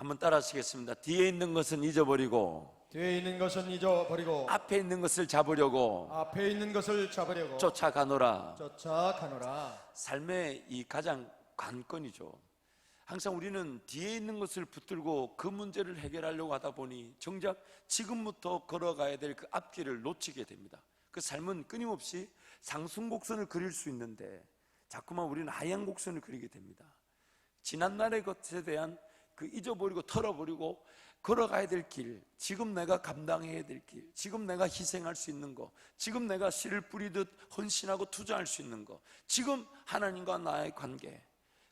한번 따라 하시겠습니다. 뒤에 있는 것은 잊어버리고 뒤에 있는 것은 잊어버리고 앞에 있는 것을 잡으려고 앞에 있는 것을 잡으려고 쫓아가노라. 쫓아가노라. 삶의 이 가장 관건이죠. 항상 우리는 뒤에 있는 것을 붙들고 그 문제를 해결하려고 하다 보니 정작 지금부터 걸어가야 될 그 앞길을 놓치게 됩니다. 그 삶은 끊임없이 상승곡선을 그릴 수 있는데 자꾸만 우리는 하향곡선을 그리게 됩니다. 지난날의 것에 대한 그 잊어버리고 털어버리고 걸어가야 될 길, 지금 내가 감당해야 될 길, 지금 내가 희생할 수 있는 거, 지금 내가 씨를 뿌리듯 헌신하고 투자할 수 있는 거, 지금 하나님과 나의 관계,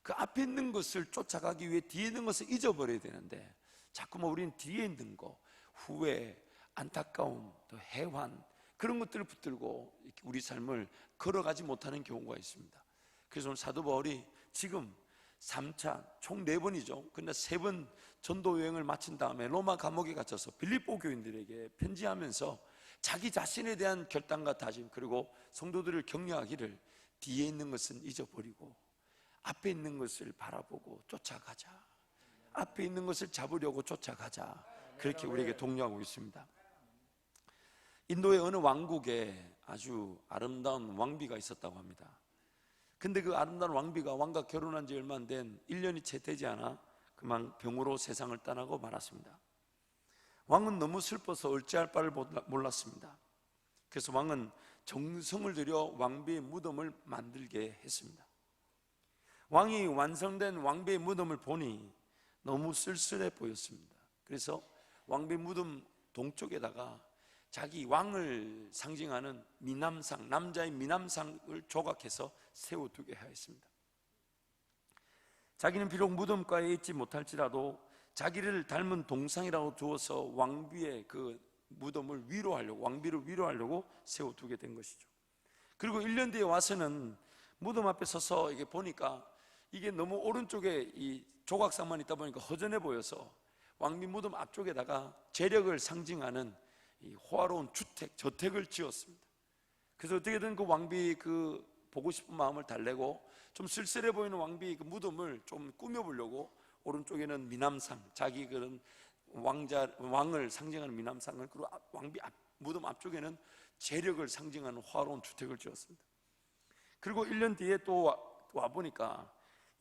그 앞에 있는 것을 쫓아가기 위해 뒤에 있는 것을 잊어버려야 되는데 자꾸만 우리는 뒤에 있는 거, 후회, 안타까움, 또 해환, 그런 것들을 붙들고 우리 삶을 걸어가지 못하는 경우가 있습니다. 그래서 오늘 사도 바울이 지금 3차 총 4번이죠. 근데 3번 전도 여행을 마친 다음에 로마 감옥에 갇혀서 빌립보 교인들에게 편지하면서 자기 자신에 대한 결단과 다짐, 그리고 성도들을 격려하기를 뒤에 있는 것은 잊어버리고 앞에 있는 것을 바라보고 쫓아가자, 앞에 있는 것을 잡으려고 쫓아가자, 그렇게 우리에게 독려하고 있습니다. 인도의 어느 왕국에 아주 아름다운 왕비가 있었다고 합니다. 근데 그 아름다운 왕비가 왕과 결혼한 지 얼마 안 된 1년이 채 되지 않아 그만 병으로 세상을 떠나고 말았습니다. 왕은 너무 슬퍼서 어찌할 바를 몰랐습니다. 그래서 왕은 정성을 들여 왕비의 무덤을 만들게 했습니다. 왕이 완성된 왕비의 무덤을 보니 너무 쓸쓸해 보였습니다. 그래서 왕비의 무덤 동쪽에다가 자기 왕을 상징하는 미남상, 남자의 미남상을 조각해서 세워두게 하였습니다. 자기는 비록 무덤가에 있지 못할지라도 자기를 닮은 동상이라고 두어서 왕비의 그 무덤을 위로하려고, 왕비를 위로하려고 세워두게 된 것이죠. 그리고 1년 뒤에 와서는 무덤 앞에 서서 이게 보니까 이게 너무 오른쪽에 이 조각상만 있다 보니까 허전해 보여서 왕비 무덤 앞쪽에다가 재력을 상징하는 이 호화로운 저택을 지었습니다. 그래서 어떻게든 그 왕비 그 보고 싶은 마음을 달래고 좀 쓸쓸해 보이는 왕비 그 무덤을 좀 꾸며보려고 오른쪽에는 미남상, 자기 그런 왕을 상징하는 미남상을, 그리고 왕비 무덤 앞쪽에는 재력을 상징하는 호화로운 주택을 지었습니다. 그리고 1년 뒤에 또 와보니까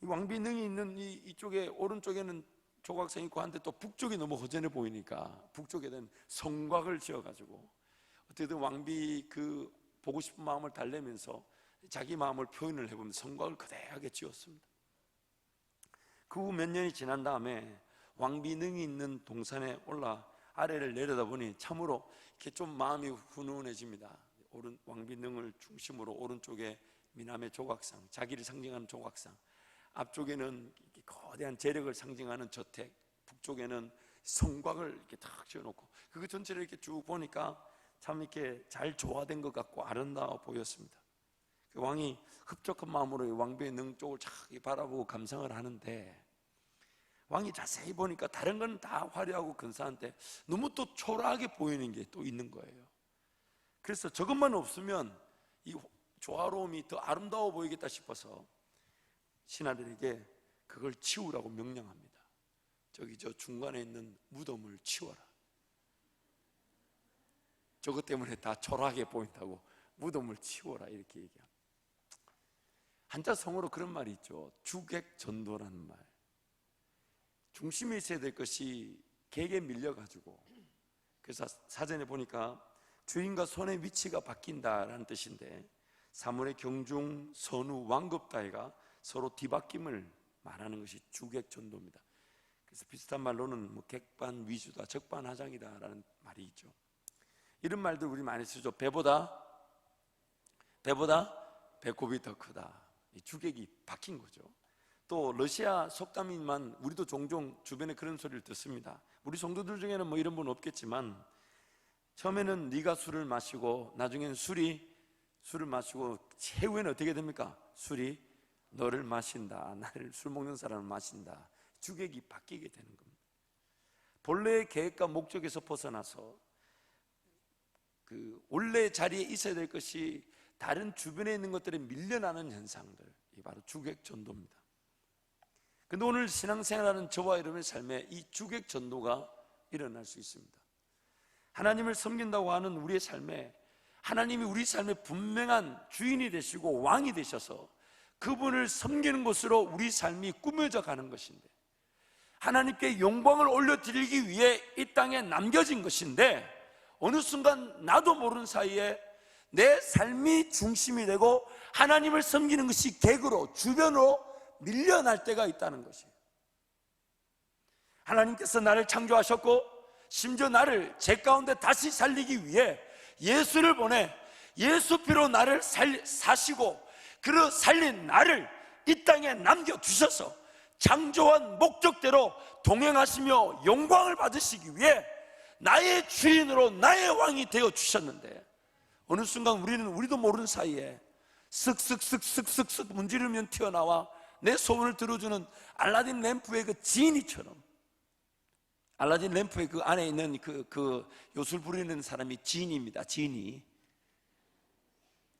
이 왕비 능이 있는 이쪽에 오른쪽에는 조각상 있고 한데 또 북쪽이 너무 허전해 보이니까 북쪽에는 성곽을 지어가지고 어떻게든 왕비 그 보고 싶은 마음을 달래면서 자기 마음을 표현을 해보면 성곽을 거대하게 지었습니다. 그 후 몇 년이 지난 다음에 왕비 능이 있는 동산에 올라 아래를 내려다보니 참으로 이렇게 좀 마음이 훈훈해집니다. 왕비 능을 중심으로 오른쪽에 미남의 조각상, 자기를 상징하는 조각상, 앞쪽에는 거대한 재력을 상징하는 저택, 북쪽에는 성곽을 이렇게 탁 지어놓고 그 전체를 이렇게 쭉 보니까 참 이렇게 잘 조화된 것 같고 아름다워 보였습니다. 그 왕이 흡족한 마음으로 왕비의 능 쪽을 쫙 바라보고 감상을 하는데 왕이 자세히 보니까 다른 건 다 화려하고 근사한데 너무 또 초라하게 보이는 게 또 있는 거예요. 그래서 저것만 없으면 이 조화로움이 더 아름다워 보이겠다 싶어서 신하들에게 그걸 치우라고 명령합니다. 저기 저 중간에 있는 무덤을 치워라. 저것 때문에 다 초라하게 보인다고 무덤을 치워라 이렇게 얘기합니다. 한자성어로 그런 말이 있죠. 주객전도라는 말. 중심에 있어야 될 것이 객에 밀려가지고, 그래서 사전에 보니까 주인과 손의 위치가 바뀐다라는 뜻인데 사물의 경중, 선우, 완급다해가 서로 뒤바뀜을 말하는 것이 주객전도입니다. 그래서 비슷한 말로는 뭐 객반 위주다, 적반하장이다라는 말이 있죠. 이런 말들 우리 많이 쓰죠. 배보다 배꼽이 더 크다. 이 주객이 바뀐 거죠. 또 러시아 속담이만 우리도 종종 주변에 그런 소리를 듣습니다. 우리 성도들 중에는 뭐 이런 분 없겠지만 처음에는 네가 술을 마시고 나중에는 술을 마시고 최후에는 어떻게 됩니까? 술이 너를 마신다. 나를 술 먹는 사람을 마신다. 주객이 바뀌게 되는 겁니다. 본래의 계획과 목적에서 벗어나서 그 원래 자리에 있어야 될 것이 다른 주변에 있는 것들에 밀려나는 현상들, 이 바로 주객전도입니다. 근데 오늘 신앙생활하는 저와 여러분의 삶에 이 주객 전도가 일어날 수 있습니다. 하나님을 섬긴다고 하는 우리의 삶에 하나님이 우리 삶의 분명한 주인이 되시고 왕이 되셔서 그분을 섬기는 것으로 우리 삶이 꾸며져 가는 것인데, 하나님께 영광을 올려드리기 위해 이 땅에 남겨진 것인데, 어느 순간 나도 모르는 사이에 내 삶이 중심이 되고 하나님을 섬기는 것이 객으로, 주변으로 밀려날 때가 있다는 것이에요. 하나님께서 나를 창조하셨고 심지어 나를 제 가운데 다시 살리기 위해 예수를 보내 예수 피로 나를 사시고 그 살린 나를 이 땅에 남겨주셔서 창조한 목적대로 동행하시며 영광을 받으시기 위해 나의 주인으로 나의 왕이 되어주셨는데, 어느 순간 우리도 모르는 사이에 쓱쓱쓱쓱쓱쓱 문지르면 튀어나와 내 소원을 들어주는 알라딘 램프의 그 지니처럼, 알라딘 램프의 그 안에 있는 그 요술 부리는 사람이 지니입니다. 지니.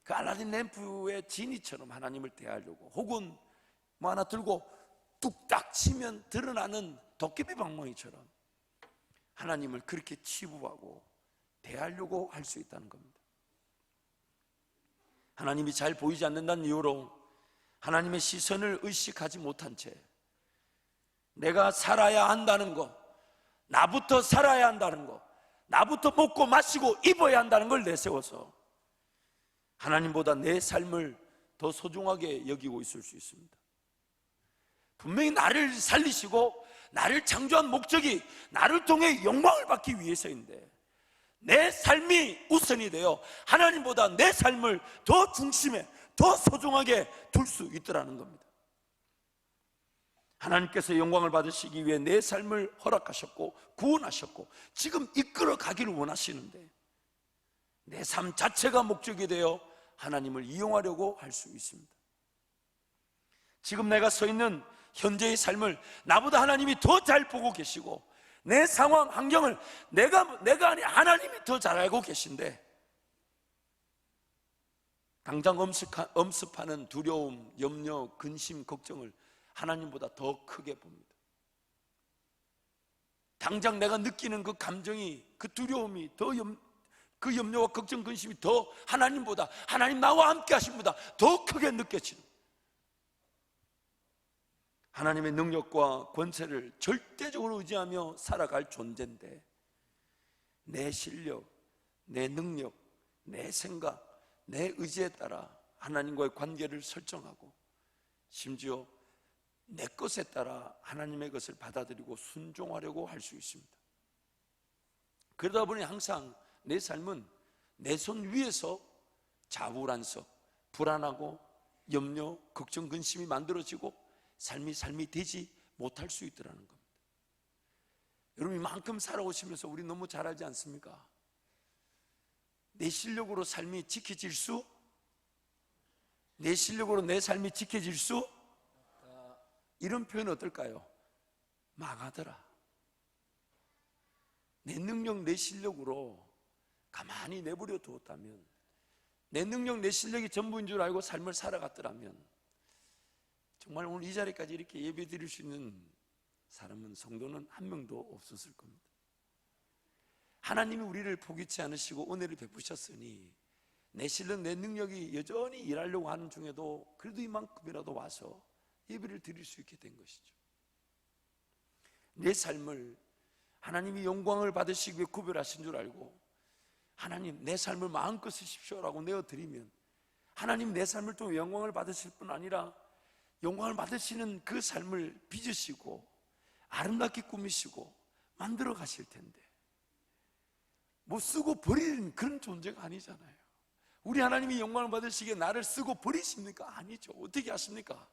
그 알라딘 램프의 지니처럼 하나님을 대하려고, 혹은 뭐 하나 들고 뚝딱 치면 드러나는 도깨비 방망이처럼 하나님을 그렇게 치부하고 대하려고 할 수 있다는 겁니다. 하나님이 잘 보이지 않는다는 이유로 하나님의 시선을 의식하지 못한 채 내가 살아야 한다는 것, 나부터 살아야 한다는 것, 나부터 먹고 마시고 입어야 한다는 걸 내세워서 하나님보다 내 삶을 더 소중하게 여기고 있을 수 있습니다. 분명히 나를 살리시고 나를 창조한 목적이 나를 통해 영광을 받기 위해서인데, 내 삶이 우선이 되어 하나님보다 내 삶을 더 중심에, 더 소중하게 둘 수 있더라는 겁니다. 하나님께서 영광을 받으시기 위해 내 삶을 허락하셨고 구원하셨고 지금 이끌어 가기를 원하시는데, 내 삶 자체가 목적이 되어 하나님을 이용하려고 할 수 있습니다. 지금 내가 서 있는 현재의 삶을 나보다 하나님이 더 잘 보고 계시고, 내 상황, 환경을 내가 아니 하나님이 더 잘 알고 계신데, 당장 엄습하는 두려움, 염려, 근심, 걱정을 하나님보다 더 크게 봅니다. 당장 내가 느끼는 그 감정이, 그 두려움이 그 염려와 걱정, 근심이 더 하나님보다, 하나님 나와 함께 하신 분보다 더 크게 느껴지는, 하나님의 능력과 권세를 절대적으로 의지하며 살아갈 존재인데, 내 실력, 내 능력, 내 생각, 내 의지에 따라 하나님과의 관계를 설정하고 심지어 내 것에 따라 하나님의 것을 받아들이고 순종하려고 할 수 있습니다. 그러다 보니 항상 내 삶은 내 손 위에서 자불안석, 불안하고 염려, 걱정, 근심이 만들어지고 삶이 되지 못할 수 있더라는 겁니다. 여러분, 이만큼 살아오시면서 우리 너무 잘 알지 않습니까? 내 실력으로 삶이 지켜질 수, 내 실력으로 내 삶이 지켜질 수, 이런 표현 어떨까요? 망하더라. 내 능력, 내 실력으로 가만히 내버려 두었다면, 내 능력, 내 실력이 전부인 줄 알고 삶을 살아갔더라면, 정말 오늘 이 자리까지 이렇게 예배 드릴 수 있는 사람은, 성도는 한 명도 없었을 겁니다. 하나님이 우리를 포기치 않으시고 은혜를 베푸셨으니 내 실력, 내 능력이 여전히 일하려고 하는 중에도 그래도 이만큼이라도 와서 예배를 드릴 수 있게 된 것이죠. 내 삶을 하나님이 영광을 받으시기 위해 구별하신 줄 알고, 하나님 내 삶을 마음껏 쓰십시오라고 내어드리면, 하나님 내 삶을 통해 영광을 받으실 뿐 아니라 영광을 받으시는 그 삶을 빚으시고 아름답게 꾸미시고 만들어 가실 텐데, 뭐 쓰고 버리는 그런 존재가 아니잖아요. 우리 하나님이 영광을 받으시기에 나를 쓰고 버리십니까? 아니죠. 어떻게 하십니까?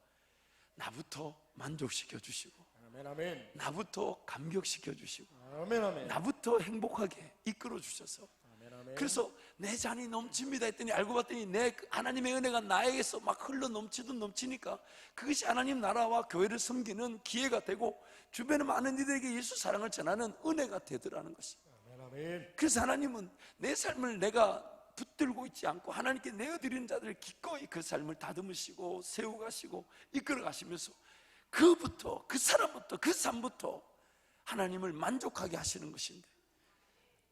나부터 만족시켜 주시고, 아멘, 아멘. 나부터 감격시켜 주시고, 아멘, 아멘. 나부터 행복하게 이끌어 주셔서, 아멘, 아멘. 그래서 내 잔이 넘칩니다 했더니 알고 봤더니 내 하나님의 은혜가 나에게서 막 흘러 넘치니까 그것이 하나님 나라와 교회를 섬기는 기회가 되고 주변의 많은 이들에게 예수 사랑을 전하는 은혜가 되더라는 것입니다. 아멘, 아멘. 그래서 하나님은 내 삶을 내가 붙들고 있지 않고 하나님께 내어드리는 자들을 기꺼이 그 삶을 다듬으시고 세워가시고 이끌어 가시면서 그부터, 그 사람부터, 그 삶부터 하나님을 만족하게 하시는 것인데,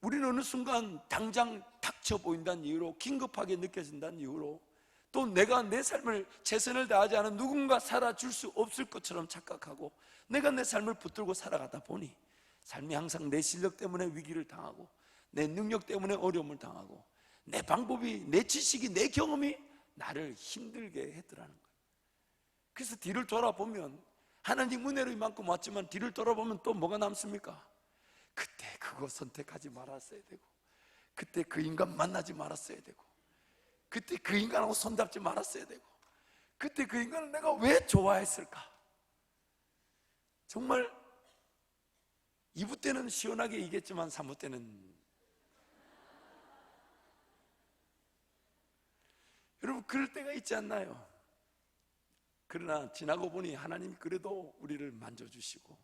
우리는 어느 순간 당장 닥쳐 보인다는 이유로, 긴급하게 느껴진다는 이유로, 또 내가 내 삶을 최선을 다하지 않은 누군가 살아줄 수 없을 것처럼 착각하고 내가 내 삶을 붙들고 살아가다 보니 삶이 항상 내 실력 때문에 위기를 당하고 내 능력 때문에 어려움을 당하고 내 방법이, 내 지식이, 내 경험이 나를 힘들게 했더라는 거예요. 그래서 뒤를 돌아보면 하나님 은혜로 이만큼 왔지만 뒤를 돌아보면 또 뭐가 남습니까? 그때 그거 선택하지 말았어야 되고, 그때 그 인간 만나지 말았어야 되고, 그때 그 인간하고 손잡지 말았어야 되고, 그때 그 인간을 내가 왜 좋아했을까? 정말 2부 때는 시원하게 이겼지만 3부 때는, 여러분 그럴 때가 있지 않나요? 그러나 지나고 보니 하나님이 그래도 우리를 만져주시고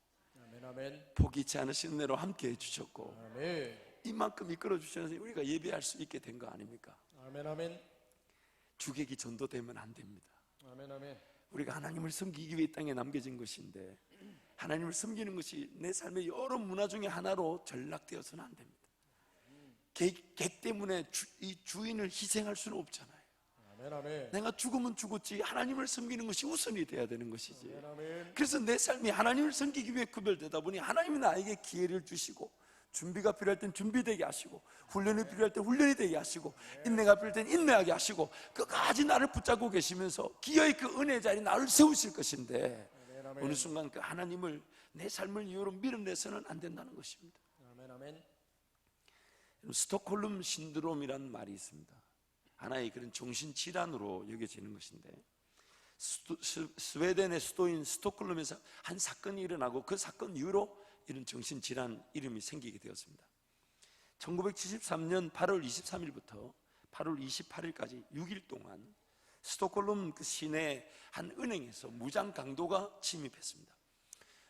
아멘, 아멘. 포기치 않으시는 대로 함께 해주셨고 아멘, 이만큼 이끌어 주셔서 우리가 예배할 수 있게 된 거 아닙니까? 아멘, 아멘. 주객이 전도되면 안 됩니다. 아멘, 아멘. 우리가 하나님을 섬기기 위해 이 땅에 남겨진 것인데 하나님을 섬기는 것이 내 삶의 여러 문화 중에 하나로 전락되어서는 안 됩니다. 객 때문에 이 주인을 희생할 수는 없잖아요. 아멘, 아멘. 내가 죽으면 죽었지 하나님을 섬기는 것이 우선이 돼야 되는 것이지. 아멘, 아멘. 그래서 내 삶이 하나님을 섬기기 위해 구별되다 보니 하나님이 나에게 기회를 주시고 준비가 필요할 땐 준비되게 하시고 훈련이 필요할 땐 훈련이 되게 하시고 인내가 필요할 땐 인내하게 하시고 끝까지 나를 붙잡고 계시면서 기어이 그 은혜의 자리에 나를 세우실 것인데 아멘, 아멘. 어느 순간 그 하나님을 내 삶을 이유로 밀어내서는 안 된다는 것입니다. 아멘, 아멘. 스톡홀름 신드롬이라는 말이 있습니다. 하나의 그런 정신질환으로 여겨지는 것인데 스웨덴의 수도인 스톡홀름에서 한 사건이 일어나고 그 사건 이후로 이런 정신질환 이름이 생기게 되었습니다. 1973년 8월 23일부터 8월 28일까지 6일 동안 스톡홀름 그 시내 한 은행에서 무장 강도가 침입했습니다.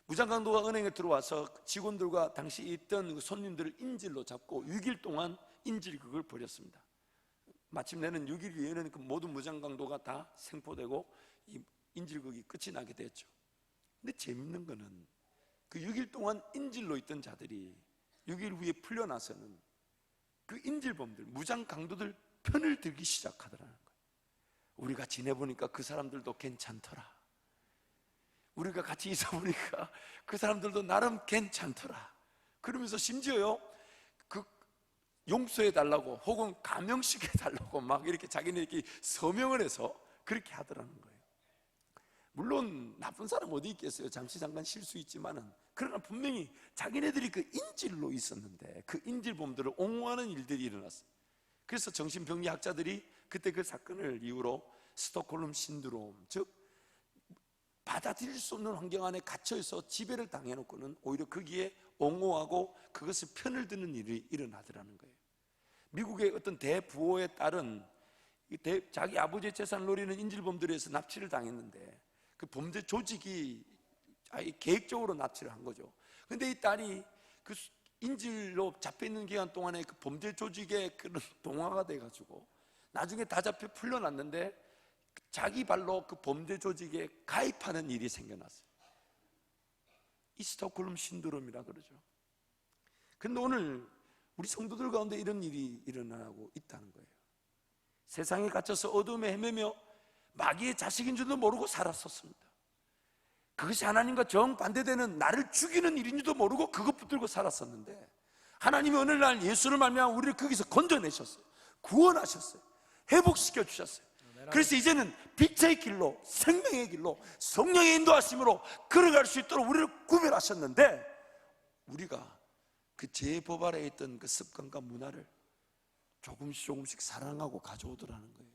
무장 강도가 은행에 들어와서 직원들과 당시 있던 그 손님들을 인질로 잡고 6일 동안 인질극을 벌였습니다. 마침내는 6일 이후에는 그 모든 무장 강도가 다 생포되고 이 인질극이 끝이 나게 됐죠. 근데 재밌는 거는 그 6일 동안 인질로 있던 자들이 6일 후에 풀려나서는 그 인질범들, 무장 강도들 편을 들기 시작하더라는 거예요. 우리가 지내보니까 그 사람들도 괜찮더라. 우리가 같이 있어보니까 그 사람들도 나름 괜찮더라. 그러면서 심지어요, 그 용서해달라고 혹은 감형시켜달라고 막 이렇게 자기네들끼리 서명을 해서 그렇게 하더라는 거예요. 물론 나쁜 사람 어디 있겠어요. 잠시 잠깐 쉴 수 있지만은, 그러나 분명히 자기네들이 그 인질로 있었는데 그 인질범들을 옹호하는 일들이 일어났어요. 그래서 정신병리학자들이 그때 그 사건을 이유로 스톡홀름 신드롬, 즉 받아들일 수 없는 환경 안에 갇혀있어 지배를 당해놓고는 오히려 거기에 옹호하고 그것을 편을 드는 일이 일어나더라는 거예요. 미국의 어떤 대부호의 딸은 자기 아버지의 재산을 노리는 인질범들에서 납치를 당했는데 그 범죄 조직이 아예 계획적으로 납치를 한 거죠. 근데 이 딸이 그 인질로 잡혀있는 기간 동안에 그 범죄 조직의 그런 동화가 돼가지고 나중에 다 잡혀 풀려났는데 자기 발로 그 범죄 조직에 가입하는 일이 생겨났어요. 이 스톡홀름 신드롬이라 그러죠. 근데 오늘 우리 성도들 가운데 이런 일이 일어나고 있다는 거예요. 세상에 갇혀서 어둠에 헤매며 마귀의 자식인 줄도 모르고 살았었습니다. 그것이 하나님과 정반대되는 나를 죽이는 일인지도 모르고 그것 붙들고 살았었는데 하나님이 어느 날 예수를 말미암아 우리를 거기서 건져내셨어요. 구원하셨어요. 회복시켜 주셨어요. 그래서 이제는 빛의 길로, 생명의 길로, 성령의 인도하심으로 걸어갈 수 있도록 우리를 구별하셨는데 우리가 그 죄법 아래에 있던 그 습관과 문화를 조금씩 사랑하고 가져오더라는 거예요.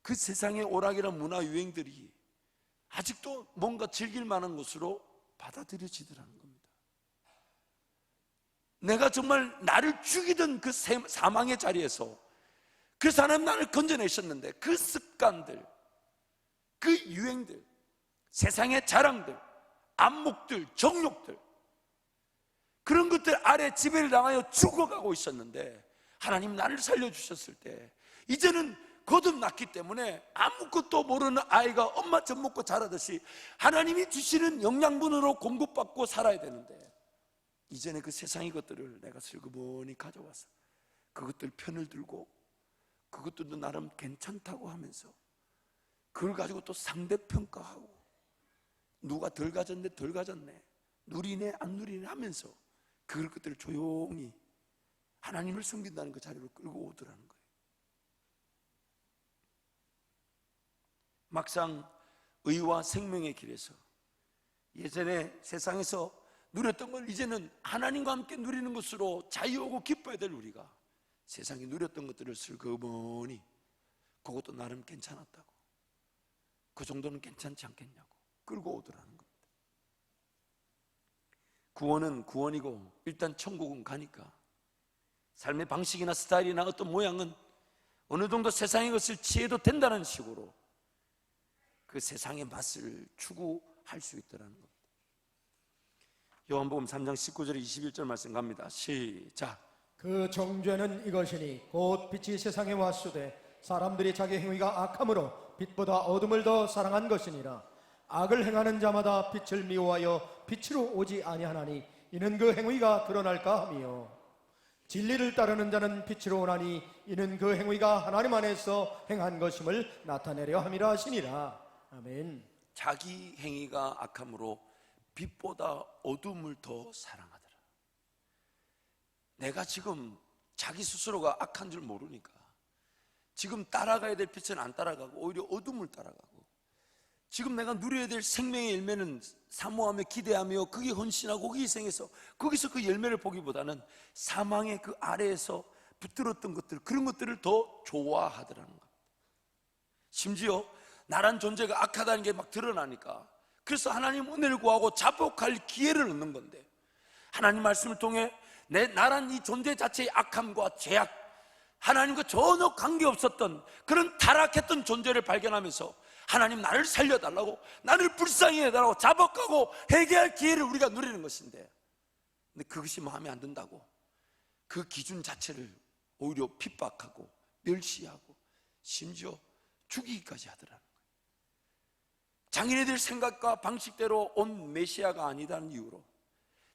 그 세상의 오락이란 문화 유행들이 아직도 뭔가 즐길 만한 것으로 받아들여지더라는 겁니다. 내가 정말 나를 죽이던 그 사망의 자리에서 그래서 하나님 나를 건져내셨는데 그 습관들, 그 유행들, 세상의 자랑들, 안목들, 정욕들, 그런 것들 아래 지배를 당하여 죽어가고 있었는데 하나님 나를 살려주셨을 때 이제는 거듭났기 때문에 아무것도 모르는 아이가 엄마 젖 먹고 자라듯이 하나님이 주시는 영양분으로 공급받고 살아야 되는데, 이전에 그 세상의 것들을 내가 슬그머니 가져와서 그것들 편을 들고 그것들도 나름 괜찮다고 하면서 그걸 가지고 또 상대평가하고 누가 덜 가졌네 덜 가졌네, 누리네 안 누리네 하면서 그것들을 조용히 하나님을 섬긴다는 그 자리로 끌고 오더라는 거예요. 막상 의와 생명의 길에서 예전에 세상에서 누렸던 걸 이제는 하나님과 함께 누리는 것으로 자유하고 기뻐야 될 우리가 세상에 누렸던 것들을 슬그머니 그것도 나름 괜찮았다고, 그 정도는 괜찮지 않겠냐고 끌고 오더라는 겁니다. 구원은 구원이고 일단 천국은 가니까 삶의 방식이나 스타일이나 어떤 모양은 어느 정도 세상의 것을 취해도 된다는 식으로 그 세상의 맛을 추구할 수 있더라는 겁니다. 요한복음 3장 19절 21절 말씀 갑니다. 시작. 그 정죄는 이것이니 곧 빛이 세상에 왔으되 사람들이 자기 행위가 악함으로 빛보다 어둠을 더 사랑한 것이니라. 악을 행하는 자마다 빛을 미워하여 빛으로 오지 아니하나니 이는 그 행위가 드러날까 함이요. 진리를 따르는 자는 빛으로 오나니 이는 그 행위가 하나님 안에서 행한 것임을 나타내려 함이라 하시니라. 아멘. 자기 행위가 악함으로 빛보다 어둠을 더 사랑하더라. 내가 지금 자기 스스로가 악한 줄 모르니까 지금 따라가야 될 빛은 안 따라가고 오히려 어둠을 따라가고, 지금 내가 누려야 될 생명의 열매는 사모하며 기대하며 거기에 헌신하고 거기에 희생해서 거기서 그 열매를 보기보다는 사망의 그 아래에서 붙들었던 것들, 그런 것들을 더 좋아하더라는 겁니다. 심지어 나란 존재가 악하다는 게 막 드러나니까 그래서 하나님 은혜를 구하고 자복할 기회를 얻는 건데, 하나님 말씀을 통해 나란 이 존재 자체의 악함과 죄악, 하나님과 전혀 관계없었던 그런 타락했던 존재를 발견하면서 하나님 나를 살려달라고, 나를 불쌍히 해달라고 자복하고 회개할 기회를 우리가 누리는 것인데, 근데 그것이 마음에 안 든다고 그 기준 자체를 오히려 핍박하고 멸시하고 심지어 죽이기까지 하더라는 거예요. 자기네들 생각과 방식대로 온 메시아가 아니다는 이유로,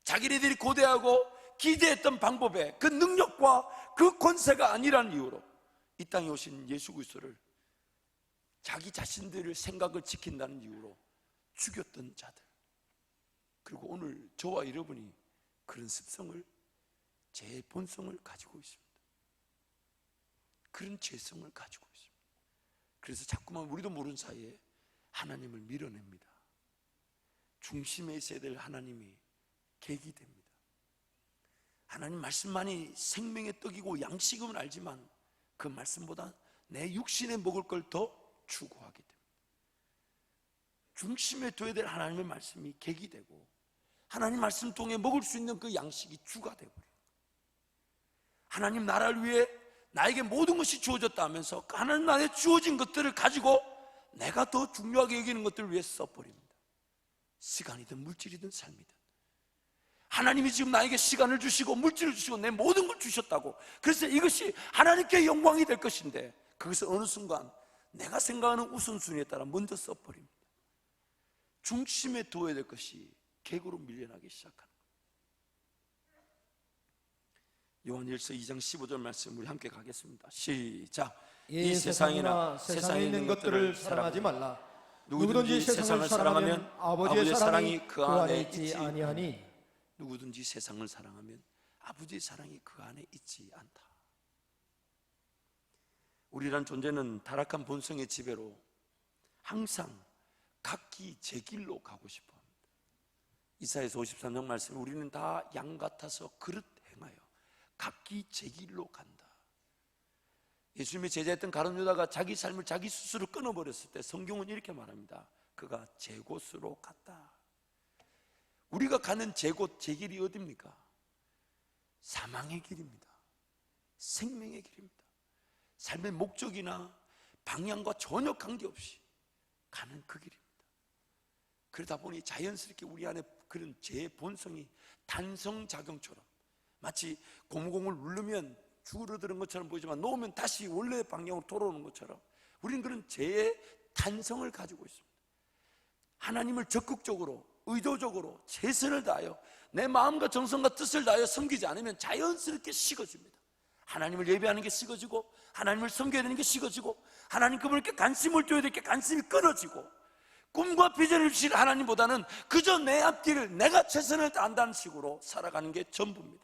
자기네들이 고대하고 기대했던 방법에 그 능력과 그 권세가 아니라는 이유로 이 땅에 오신 예수 그리스도를 자기 자신들의 생각을 지킨다는 이유로 죽였던 자들, 그리고 오늘 저와 여러분이 그런 습성을, 제 본성을 가지고 있습니다. 그런 죄성을 가지고 있습니다. 그래서 자꾸만 우리도 모르는 사이에 하나님을 밀어냅니다. 중심에 있어야 될 하나님이 객이 됩니다. 하나님 말씀만이 생명의 떡이고 양식임을 알지만 그 말씀보다 내 육신에 먹을 걸 더 추구하게 됩니다. 중심에 둬야 될 하나님의 말씀이 객이 되고 하나님 말씀 통해 먹을 수 있는 그 양식이 주가 되어버려요. 하나님 나라를 위해 나에게 모든 것이 주어졌다 하면서 하나님 나라에 주어진 것들을 가지고 내가 더 중요하게 여기는 것들을 위해 써버립니다. 시간이든 물질이든 삶이든 하나님이 지금 나에게 시간을 주시고 물질을 주시고 내 모든 걸 주셨다고, 그래서 이것이 하나님께 영광이 될 것인데 그것을 어느 순간 내가 생각하는 우선순위에 따라 먼저 써버립니다. 중심에 두어야 될 것이 객으로 밀려나기 시작하는 거예요. 요한일서 2장 15절 말씀 우리 함께 가겠습니다. 시작. 이 세상이나 세상에 있는 것들을 사랑하지 말라. 누구든지 세상을 사랑하면 아버지의 사랑이 그 안에 있지 아니하니. 누구든지 세상을 사랑하면 아버지의 사랑이 그 안에 있지 않다. 우리란 존재는 타락한 본성의 지배로 항상 각기 제 길로 가고 싶어 합니다. 이사야서 53장 말씀, 우리는 다 양 같아서 그릇 행하여 각기 제 길로 간다. 예수님의 제자였던 가룟 유다가 자기 삶을 자기 스스로 끊어버렸을 때 성경은 이렇게 말합니다. 그가 제 곳으로 갔다. 우리가 가는 제 곳, 제 길이 어디입니까? 사망의 길입니다. 생명의 길입니다. 삶의 목적이나 방향과 전혀 관계없이 가는 그 길입니다. 그러다 보니 자연스럽게 우리 안에 그런 제 본성이 단성작용처럼 마치 고무공을 누르면 줄어드는 것처럼 보이지만 놓으면 다시 원래 방향으로 돌아오는 것처럼 우리는 그런 죄의 탄성을 가지고 있습니다. 하나님을 적극적으로 의도적으로 최선을 다하여 내 마음과 정성과 뜻을 다하여 섬기지 않으면 자연스럽게 식어집니다. 하나님을 예배하는 게 식어지고 하나님을 섬겨야 되는 게 식어지고 하나님 그분께 관심을 줘야 될 게 관심이 끊어지고 꿈과 비전을 주신 하나님보다는 그저 내 앞길을 내가 최선을 다한다는 식으로 살아가는 게 전부입니다.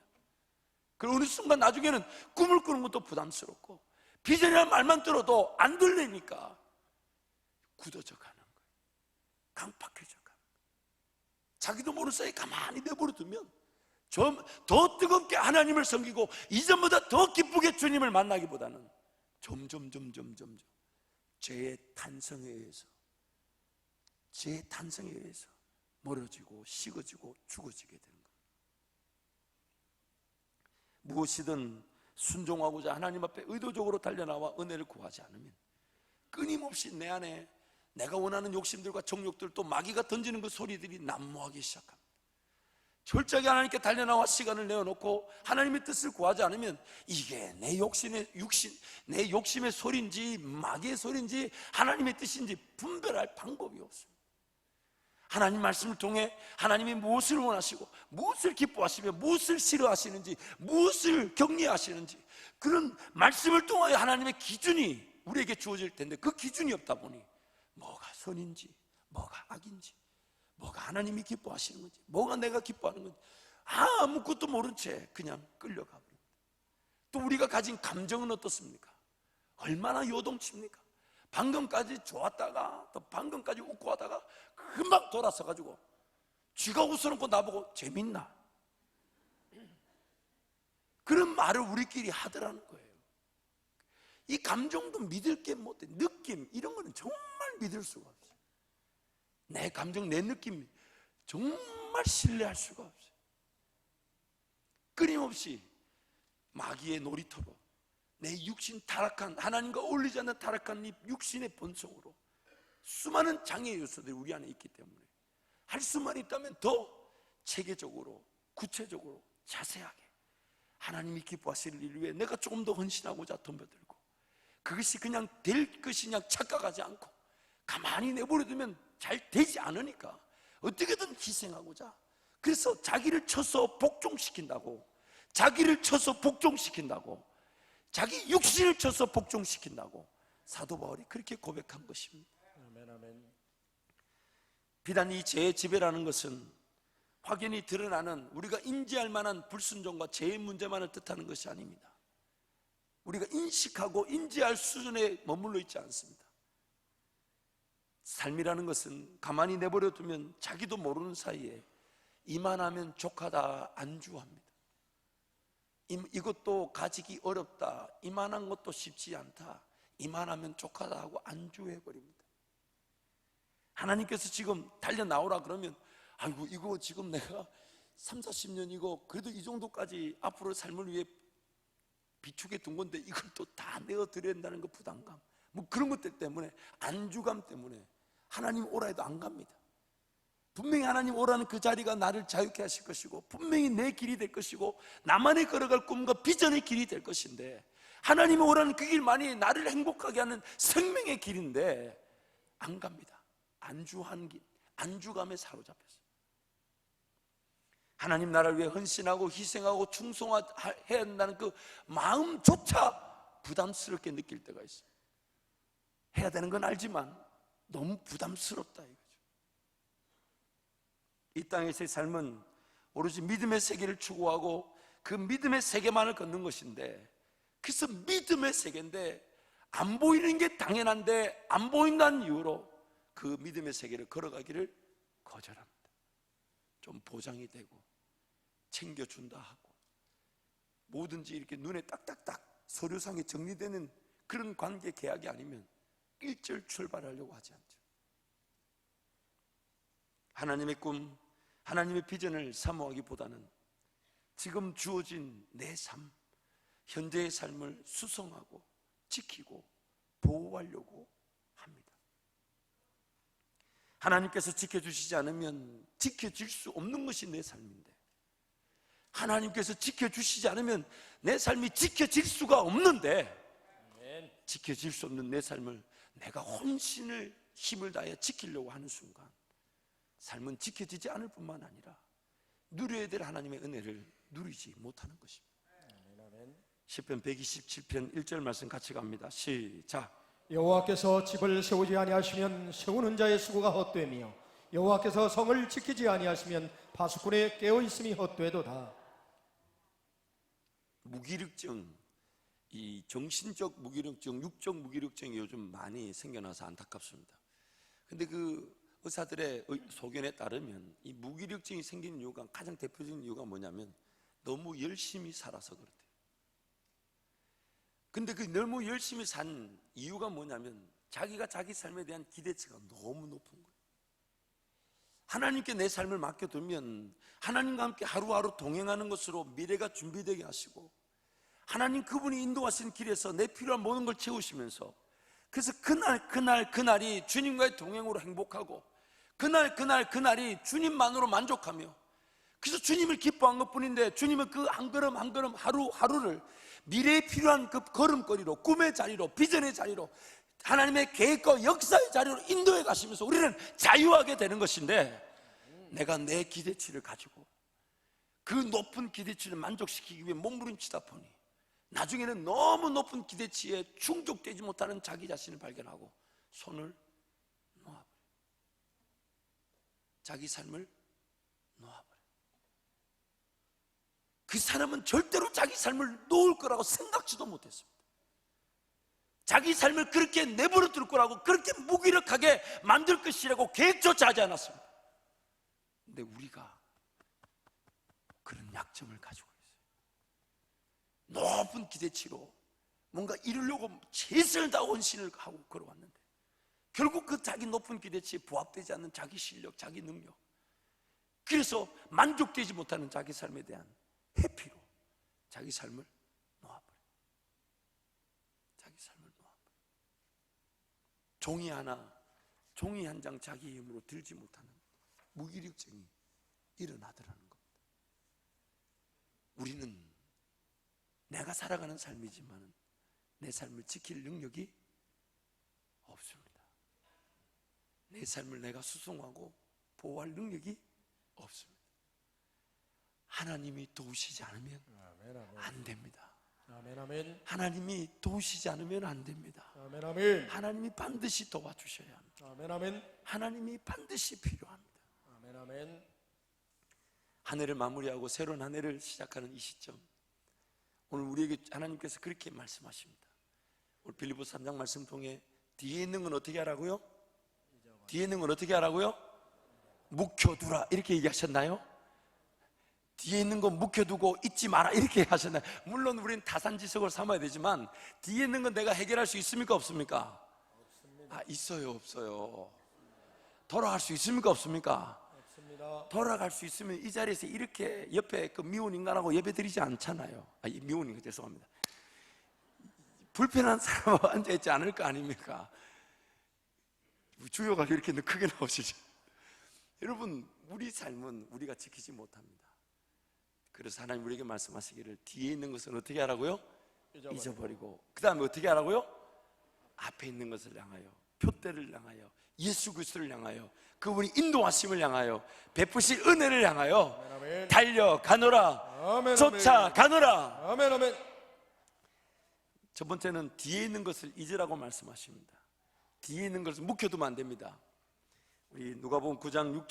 그리고 어느 순간 나중에는 꿈을 꾸는 것도 부담스럽고 비전이라는 말만 들어도 안 들리니까 굳어져 가는 거예요. 강팍해져 가는 거예요. 자기도 모르는 사이에 가만히 내버려 두면 더 뜨겁게 하나님을 섬기고 이전보다 더 기쁘게 주님을 만나기보다는 점점 죄의 탄성에 의해서 멀어지고 식어지고 죽어지게 되는 거예요. 무엇이든 순종하고자 하나님 앞에 의도적으로 달려나와 은혜를 구하지 않으면 끊임없이 내 안에 내가 원하는 욕심들과 정욕들 또 마귀가 던지는 그 소리들이 난무하기 시작합니다. 철저하게 하나님께 달려나와 시간을 내어놓고 하나님의 뜻을 구하지 않으면 이게 내 욕심의 소리인지 마귀의 소리인지 하나님의 뜻인지 분별할 방법이 없습니다. 하나님 말씀을 통해 하나님이 무엇을 원하시고 무엇을 기뻐하시며 무엇을 싫어하시는지 무엇을 격려하시는지 그런 말씀을 통하여 하나님의 기준이 우리에게 주어질 텐데 그 기준이 없다 보니 뭐가 선인지 뭐가 악인지 뭐가 하나님이 기뻐하시는 건지 뭐가 내가 기뻐하는 건지 아무것도 모른 채 그냥 끌려가 버립니다. 또 우리가 가진 감정은 어떻습니까? 얼마나 요동칩니까? 방금까지 좋았다가 또 방금까지 웃고 하다가 금방 돌아서 가지고 쥐가 웃어놓고 나보고 재밌나? 그런 말을 우리끼리 하더라는 거예요. 이 감정도 믿을 게 못해. 느낌 이런 거는 정말 믿을 수가 없어요. 내 감정 내 느낌 정말 신뢰할 수가 없어요. 끊임없이 마귀의 놀이터로 내 육신 타락한 하나님과 어울리지 않는 타락한 이 육신의 본성으로 수많은 장애 요소들이 우리 안에 있기 때문에 할 수만 있다면 더 체계적으로 구체적으로 자세하게 하나님이 기뻐하시는 일 위해 내가 조금 더 헌신하고자 덤벼들고 그것이 그냥 될 것이냐 착각하지 않고 가만히 내버려두면 잘 되지 않으니까 어떻게든 희생하고자 그래서 자기를 쳐서 복종시킨다고 자기 육신을 쳐서 복종시킨다고 사도 바울이 그렇게 고백한 것입니다. 아멘. 비단 이 죄의 지배라는 것은 확연히 드러나는 우리가 인지할 만한 불순종과 죄의 문제만을 뜻하는 것이 아닙니다. 우리가 인식하고 인지할 수준에 머물러 있지 않습니다. 삶이라는 것은 가만히 내버려 두면 자기도 모르는 사이에 이만하면 족하다 안주합니다. 이것도 가지기 어렵다, 이만한 것도 쉽지 않다, 이만하면 족하다 하고 안주해버립니다. 하나님께서 지금 달려나오라 그러면 아이고 이거 지금 내가 30-40년 이거 그래도 이 정도까지 앞으로 삶을 위해 비축해 둔 건데 이걸 또 다 내어드려야 한다는 그 부담감 뭐 그런 것들 때문에 안주감 때문에 하나님 오라 해도 안 갑니다. 분명히 하나님 오라는 그 자리가 나를 자유케 하실 것이고 분명히 내 길이 될 것이고 나만이 걸어갈 꿈과 비전의 길이 될 것인데 하나님이 오라는 그 길만이 나를 행복하게 하는 생명의 길인데 안 갑니다. 안주한 길, 안주감에 사로잡혔어요. 하나님 나라를 위해 헌신하고 희생하고 충성해야 한다는 그 마음조차 부담스럽게 느낄 때가 있어요. 해야 되는 건 알지만 너무 부담스럽다 이거죠. 이 땅에서의 삶은 오로지 믿음의 세계를 추구하고 그 믿음의 세계만을 걷는 것인데 그래서 믿음의 세계인데 안 보이는 게 당연한데 안 보인다는 이유로 그 믿음의 세계를 걸어가기를 거절합니다. 좀 보장이 되고 챙겨준다 하고 뭐든지 이렇게 눈에 딱딱딱 서류상에 정리되는 그런 관계 계약이 아니면 일절 출발하려고 하지 않죠. 하나님의 꿈, 하나님의 비전을 사모하기보다는 지금 주어진 내 삶, 현재의 삶을 수성하고 지키고 보호하려고 합니다. 하나님께서 지켜주시지 않으면 지켜질 수 없는 것이 내 삶인데 하나님께서 지켜주시지 않으면 내 삶이 지켜질 수가 없는데, 지켜질 수 없는 내 삶을 내가 혼신을 힘을 다해 지키려고 하는 순간 삶은 지켜지지 않을 뿐만 아니라 누려야 될 하나님의 은혜를 누리지 못하는 것입니다. 시편 127편 1절 말씀 같이 갑니다. 시작. 여호와께서 집을 세우지 아니하시면 세우는 자의 수고가 헛되며 여호와께서 성을 지키지 아니하시면 파수꾼의 깨어 있음이 헛되도다. 무기력증, 이 정신적 무기력증, 육적 무기력증이 요즘 많이 생겨나서 안타깝습니다. 근데 그 의사들의 소견에 따르면 이 무기력증이 생기는 이유가, 가장 대표적인 이유가 뭐냐면 너무 열심히 살아서 그렇대요. 근데 그 너무 열심히 산 이유가 뭐냐면 자기가 자기 삶에 대한 기대치가 너무 높은 거예요. 하나님께 내 삶을 맡겨두면 하나님과 함께 하루하루 동행하는 것으로 미래가 준비되게 하시고, 하나님 그분이 인도하신 길에서 내 필요한 모든 걸 채우시면서, 그래서 그날이 주님과의 동행으로 행복하고, 그날이 주님만으로 만족하며, 그래서 주님을 기뻐한 것뿐인데 주님은 그 한 걸음 한 걸음 하루하루를 미래에 필요한 그 걸음걸이로, 꿈의 자리로, 비전의 자리로, 하나님의 계획과 역사의 자리로 인도해 가시면서 우리는 자유하게 되는 것인데, 내가 내 기대치를 가지고 그 높은 기대치를 만족시키기 위해 몸부림치다 보니 나중에는 너무 높은 기대치에 충족되지 못하는 자기 자신을 발견하고 손을 놓아버려요. 자기 삶을 놓아버려요. 그 사람은 절대로 자기 삶을 놓을 거라고 생각지도 못했습니다. 자기 삶을 그렇게 내버려 둘 거라고, 그렇게 무기력하게 만들 것이라고 계획조차 하지 않았습니다. 근데 우리가 그런 약점을 가지고 있어요. 높은 기대치로 뭔가 이루려고 최선을 다하고 헌신을 하고 걸어왔는데 결국 그 자기 높은 기대치에 부합되지 않는 자기 실력, 자기 능력, 그래서 만족되지 못하는 자기 삶에 대한 회피로 자기 삶을 놓아버려요. 자기 삶을 놓아버려요. 종이 한 장 자기 힘으로 들지 못하는 무기력증이 일어나더라는 겁니다. 우리는 내가 살아가는 삶이지만 내 삶을 지킬 능력이 없습니다. 내 삶을 내가 수송하고 보호할 능력이 없습니다. 하나님이 도우시지 않으면 안 됩니다. 하나님이 도우시지 않으면 안 됩니다. 하나님이 반드시 도와주셔야 합니다. 하나님이 반드시 필요합니다. 한 해를 마무리하고 새로운 한 해를 시작하는 이 시점, 오늘 우리에게 하나님께서 그렇게 말씀하십니다. 오늘 빌립보서 3장 말씀 통해 뒤에 있는 건 어떻게 하라고요? 뒤에 있는 건 어떻게 하라고요? 묵혀두라 이렇게 얘기하셨나요? 뒤에 있는 거 묵혀두고 잊지 마라 이렇게 하셨나요? 물론 우리는 타산지석을 삼아야 되지만 뒤에 있는 건 내가 해결할 수 있습니까? 없습니까? 없습니다. 있어요? 없어요? 돌아갈 수 있습니까? 없습니까? 없습니다. 돌아갈 수 있으면 이 자리에서 이렇게 옆에 그 미운 인간하고 예배 드리지 않잖아요. 미운 인간 죄송합니다. 불편한 사람하고 앉아있지 않을 거 아닙니까? 주요가 이렇게 크게 나오시죠. 여러분, 우리 삶은 우리가 지키지 못합니다. 그래서 하나님 우리에게 말씀하시기를 뒤에 있는 것은 어떻게 하라고요? 잊어버리고 그 다음에 어떻게 하라고요? 앞에 있는 것을 향하여, 표대를 향하여, 예수 그리스도를 향하여, 그분이 인도하심을 향하여, 베푸실 은혜를 향하여 달려가노라. 쫓아가노라. 첫 번째는 뒤에 있는 것을 잊으라고 말씀하십니다. 뒤에 있는 것을 묵혀두면 안 됩니다. 우리 누가복음 9장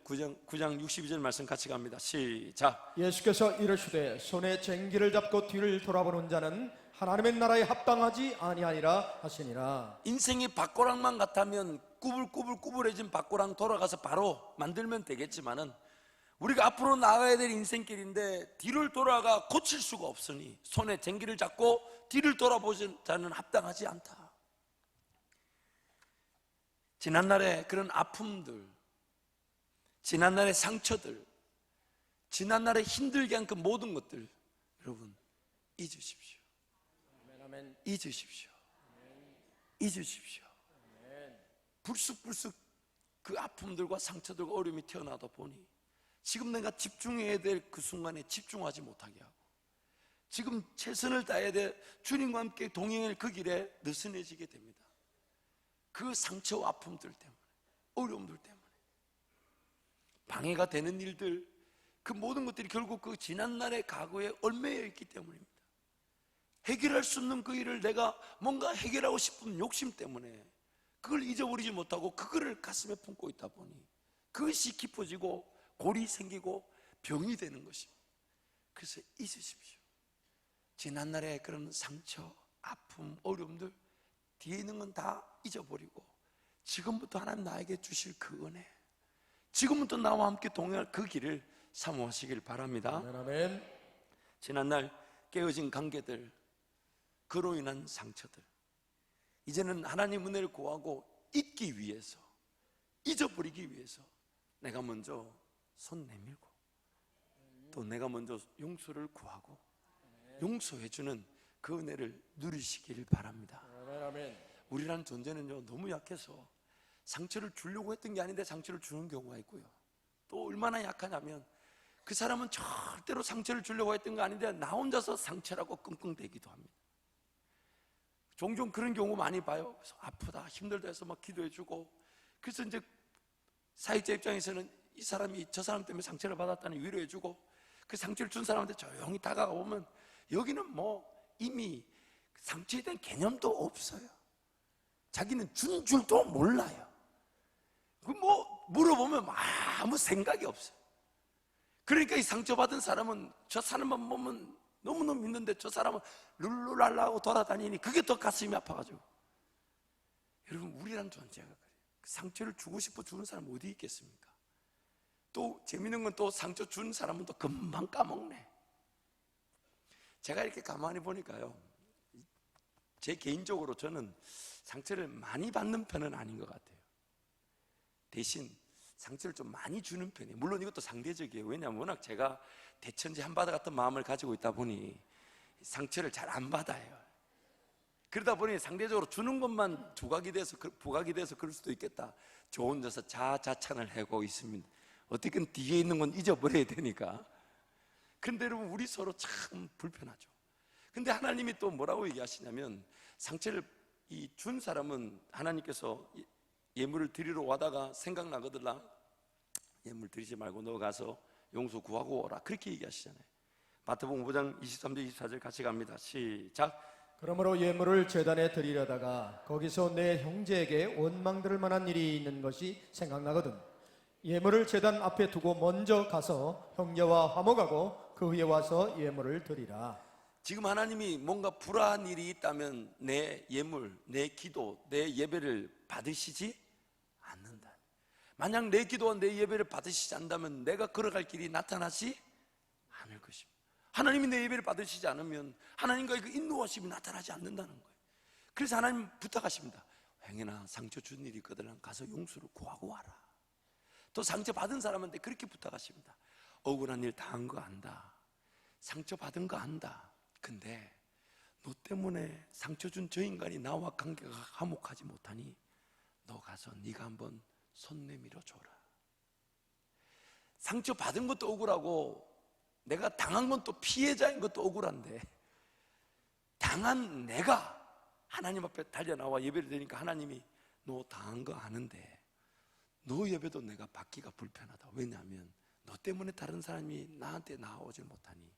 62절 말씀 같이 갑니다. 시작. 예수께서 이르시되 손에 쟁기를 잡고 뒤를 돌아보는 자는 하나님의 나라에 합당하지 아니하니라 하시니라. 인생이 밭고랑만 같으면 꾸불꾸불해진 밭고랑 돌아가서 바로 만들면 되겠지만은 우리가 앞으로 나가야 될 인생길인데 뒤를 돌아가 고칠 수가 없으니 손에 쟁기를 잡고 뒤를 돌아보는 자는 합당하지 않다. 지난날의 그런 아픔들, 지난날의 상처들, 지난날에 힘들게 한 그 모든 것들 여러분 잊으십시오. 잊으십시오. 잊으십시오. 불쑥불쑥 그 아픔들과 상처들과 어려움이 튀어나오다 보니 지금 내가 집중해야 될 그 순간에 집중하지 못하게 하고, 지금 최선을 다해야 될 주님과 함께 동행할 그 길에 느슨해지게 됩니다. 그 상처와 아픔들 때문에, 어려움들 때문에, 방해가 되는 일들, 그 모든 것들이 결국 그 지난날의 과거에 얽매여 있기 때문입니다. 해결할 수 없는 그 일을 내가 뭔가 해결하고 싶은 욕심 때문에 그걸 잊어버리지 못하고 그거를 가슴에 품고 있다 보니 그것이 깊어지고 골이 생기고 병이 되는 것입니다. 그래서 잊으십시오. 지난날의 그런 상처, 아픔, 어려움들 뒤에 있는 건 다 잊어버리고 지금부터 하나님 나에게 주실 그 은혜, 지금부터 나와 함께 동행할 그 길을 사모하시길 바랍니다. 아멘. 지난날 깨어진 관계들, 그로 인한 상처들, 이제는 하나님 은혜를 구하고 잊기 위해서, 잊어버리기 위해서 내가 먼저 손 내밀고 또 내가 먼저 용서를 구하고 용서해주는 그 은혜를 누리시길 바랍니다. 우리라는 존재는요, 너무 약해서 상처를 주려고 했던 게 아닌데 상처를 주는 경우가 있고요, 또 얼마나 약하냐면 그 사람은 절대로 상처를 주려고 했던 거 아닌데 나 혼자서 상처라고 끙끙대기도 합니다. 종종 그런 경우 많이 봐요. 그래서 아프다, 힘들다 해서 막 기도해주고, 그래서 이제 사역자 입장에서는 이 사람이 저 사람 때문에 상처를 받았다니 위로해주고, 그 상처를 준 사람한테 조용히 다가가 보면 여기는 뭐 이미 상처에 대한 개념도 없어요. 자기는 준 줄도 몰라요. 그 뭐 물어보면 아무 생각이 없어요. 그러니까 이 상처받은 사람은 저 사람만 보면 너무너무 믿는데 저 사람은 룰루랄라하고 돌아다니니 그게 더 가슴이 아파가지고. 여러분, 우리란 존재가 그래요. 상처를 주고 싶어 주는 사람 어디 있겠습니까? 또 재밌는 건 또 상처 주는 사람은 또 금방 까먹네. 제가 이렇게 가만히 보니까요, 제 개인적으로 저는 상처를 많이 받는 편은 아닌 것 같아요. 대신 상처를 좀 많이 주는 편이에요. 물론 이것도 상대적이에요. 왜냐하면 워낙 제가 대천지 한바다 같은 마음을 가지고 있다 보니 상처를 잘 안 받아요. 그러다 보니 상대적으로 주는 것만 부각이 돼서 그럴 수도 있겠다. 저 혼자서 자찬을 하고 있습니다. 어떻게든 뒤에 있는 건 잊어버려야 되니까. 근데 여러분, 우리 서로 참 불편하죠. 근데 하나님이 또 뭐라고 얘기하시냐면, 상처를 준 사람은 하나님께서 예물을 드리러 와다가 생각나거들라, 예물 드리지 말고 너 가서 용서 구하고 오라, 그렇게 얘기하시잖아요. 마태복음 5장 23절 24절 같이 갑니다. 시작. 그러므로 예물을 제단에 드리려다가 거기서 내 형제에게 원망 들을 만한 일이 있는 것이 생각나거든 예물을 제단 앞에 두고 먼저 가서 형제와 화목하고 그 후에 와서 예물을 드리라. 지금 하나님이 뭔가 불화한 일이 있다면 내 예물, 내 기도, 내 예배를 받으시지 않는다. 만약 내 기도와 내 예배를 받으시지 않는다면 내가 걸어갈 길이 나타나지 않을 것입니다. 하나님이 내 예배를 받으시지 않으면 하나님과의 그 인도하심이 나타나지 않는다는 거예요. 그래서 하나님 부탁하십니다. 행여나 상처 준 일이 있거든 가서 용서를 구하고 와라. 또 상처 받은 사람한테 그렇게 부탁하십니다. 억울한 일 당한 거 안다, 상처 받은 거 안다. 근데 너 때문에 상처 준 저 인간이 나와 관계가 화목하지 못하니 너 가서 네가 한번 손 내밀어 줘라. 상처 받은 것도 억울하고 내가 당한 건 또 피해자인 것도 억울한데, 당한 내가 하나님 앞에 달려나와 예배를 드리니까 하나님이 너 당한 거 아는데 너 예배도 내가 받기가 불편하다. 왜냐하면 너 때문에 다른 사람이 나한테 나아오질 못하니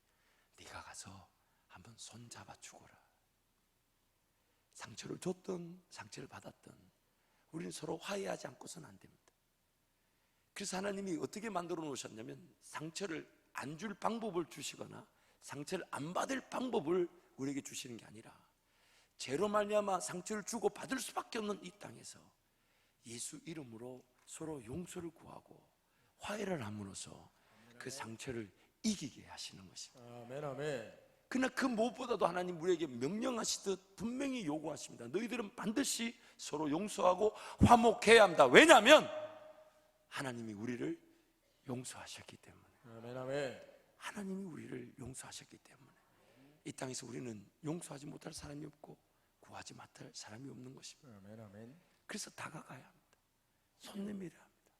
네가 가서 한번 손 잡아 주거라. 상처를 줬든 상처를 받았든 우리는 서로 화해하지 않고서는 안 됩니다. 그래서 하나님이 어떻게 만들어 놓으셨냐면, 상처를 안 줄 방법을 주시거나 상처를 안 받을 방법을 우리에게 주시는 게 아니라, 죄로 말미암아 상처를 주고 받을 수밖에 없는 이 땅에서 예수 이름으로 서로 용서를 구하고 화해를 함으로써 그 상처를 이기게 하시는 것입니다. 아멘, 아멘. 그러나 그 무엇보다도 하나님 우리에게 명령하시듯 분명히 요구하십니다. 너희들은 반드시 서로 용서하고 화목해야 합니다. 왜냐하면 하나님이 우리를 용서하셨기 때문에. 아멘, 아멘. 하나님이 우리를 용서하셨기 때문에 이 땅에서 우리는 용서하지 못할 사람이 없고 구하지 못할 사람이 없는 것입니다. 아멘, 아멘. 그래서 다가가야 합니다. 손 내밀어야 합니다.